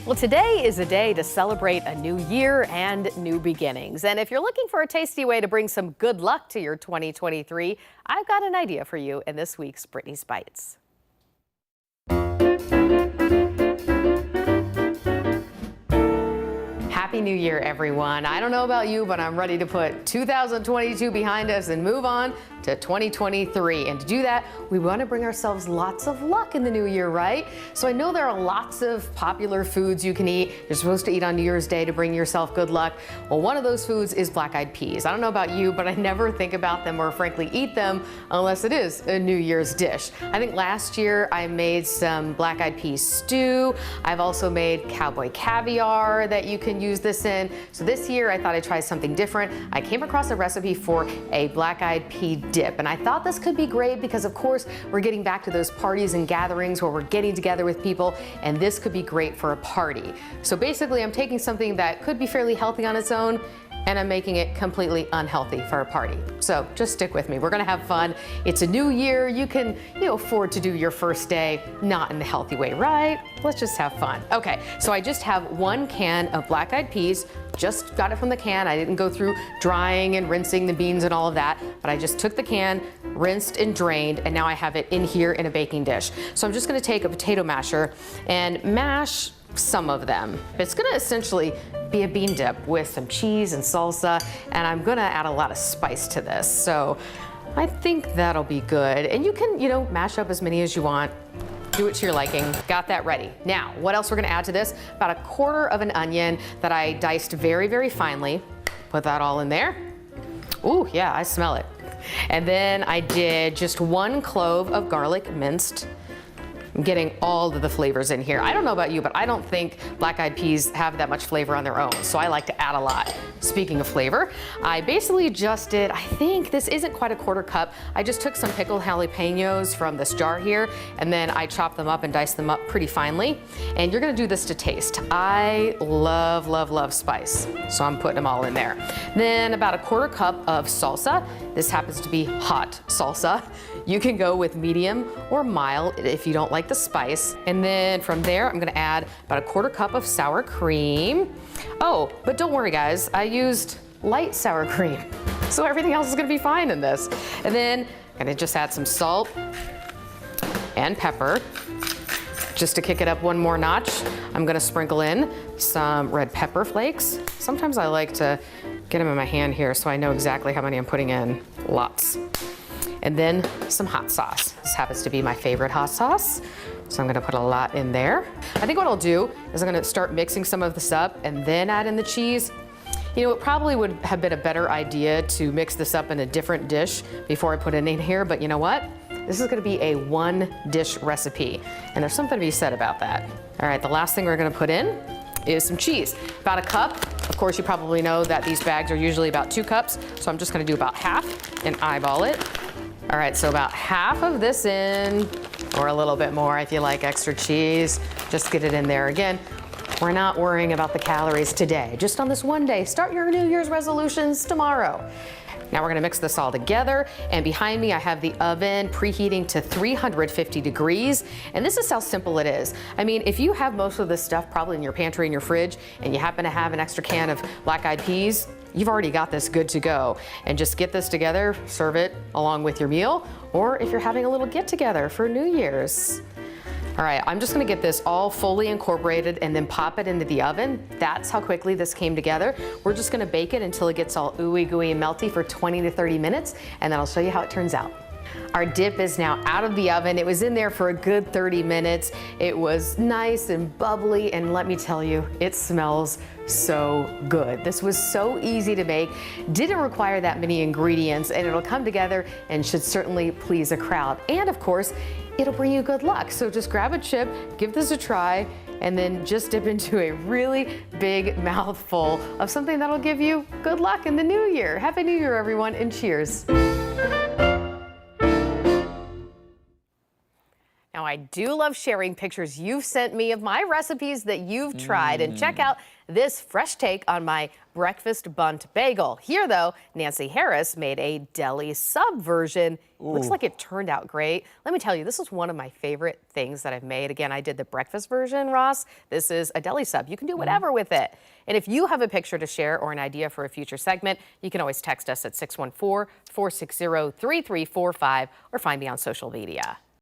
Well, today is a day to celebrate a new year and new beginnings. And if you're looking for a tasty way to bring some good luck to your 2023, I've got an idea for you in this week's Brittany's Bites. Happy New Year, everyone. I don't know about you, but I'm ready to put 2022 behind us and move on to 2023. And to do that, we want to bring ourselves lots of luck in the new year, right? So I know there are lots of popular foods you can eat. You're supposed to eat on New Year's Day to bring yourself good luck. Well, one of those foods is black-eyed peas. I don't know about you, but I never think about them or frankly eat them unless it is a New Year's dish. I think last year I made some black-eyed pea stew. I've also made cowboy caviar that you can use this in. So this year I thought I'd try something different. I came across a recipe for a black-eyed pea dip, and I thought this could be great because of course we're getting back to those parties and gatherings where we're getting together with people, and this could be great for a party. So basically I'm taking something that could be fairly healthy on its own and I'm making it completely unhealthy for a party. So just stick with me. We're gonna have fun. It's a new year. You can afford to do your first day not in the healthy way, right? Let's just have fun. Okay, so I just have 1 can of black-eyed peas. Just got it from the can. I didn't go through drying and rinsing the beans and all of that, but I just took the can, rinsed and drained, and now I have it in here in a baking dish. So I'm just gonna take a potato masher and mash some of them. It's gonna essentially be a bean dip with some cheese and salsa, and I'm gonna add a lot of spice to this. So I think that'll be good. And you can, mash up as many as you want. Do it to your liking. Got that ready. Now, what else we're gonna add to this? About 1/4 of an onion that I diced very, very finely. Put that all in there. Ooh, yeah, I smell it. And then I did just 1 clove of garlic minced. I'm getting all of the flavors in here. I don't know about you, but I don't think black-eyed peas have that much flavor on their own, so I like to add a lot. Speaking of flavor, I basically just did, I think this isn't quite 1/4 cup. I just took some pickled jalapenos from this jar here, and then I chopped them up and diced them up pretty finely. And you're gonna do this to taste. I love, love, love spice, so I'm putting them all in there. Then about 1/4 cup of salsa. This happens to be hot salsa. You can go with medium or mild if you don't like the spice. And then from there, I'm gonna add about 1/4 cup of sour cream. Oh, but don't worry guys, I used light sour cream. So everything else is gonna be fine in this. And then I'm gonna just add some salt and pepper. Just to kick it up 1 more notch, I'm gonna sprinkle in some red pepper flakes. Sometimes I like to get them in my hand here so I know exactly how many I'm putting in. Lots. And then some hot sauce. This happens to be my favorite hot sauce, so I'm gonna put a lot in there. I think what I'll do is I'm gonna start mixing some of this up and then add in the cheese. It probably would have been a better idea to mix this up in a different dish before I put it in here, but you know what? This is gonna be a 1-dish recipe, and there's something to be said about that. All right, the last thing we're gonna put in is some cheese. About 1 cup. Of course, you probably know that these bags are usually about 2 cups, so I'm just gonna do about half and eyeball it. All right, so about half of this in, or a little bit more if you like extra cheese. Just get it in there. Again, we're not worrying about the calories today, just on this one day. Start your New Year's resolutions tomorrow. Now we're gonna mix this all together, and behind me I have the oven preheating to 350 degrees, and this is how simple it is. I mean, if you have most of this stuff probably in your pantry, in your fridge, and you happen to have an extra can of black-eyed peas, you've already got this good to go. And just get this together, serve it along with your meal, or if you're having a little get-together for New Year's. All right, I'm just gonna get this all fully incorporated and then pop it into the oven. That's how quickly this came together. We're just gonna bake it until it gets all ooey gooey and melty for 20 to 30 minutes, and then I'll show you how it turns out. Our dip is now out of the oven. It was in there for a good 30 minutes. It was nice and bubbly, and let me tell you, it smells so good. This was so easy to make, didn't require that many ingredients, and it'll come together and should certainly please a crowd. And of course, it'll bring you good luck. So just grab a chip, give this a try, and then just dip into a really big mouthful of something that'll give you good luck in the new year. Happy New Year, everyone, and cheers. Now, I do love sharing pictures you've sent me of my recipes that you've tried. And check out this fresh take on my breakfast bunt bagel. Here, though, Nancy Harris made a deli sub version. Looks like it turned out great. Let me tell you, this is one of my favorite things that I've made. Again, I did the breakfast version, Ross. This is a deli sub. You can do whatever with it. And if you have a picture to share or an idea for a future segment, you can always text us at 614-460-3345 or find me on social media.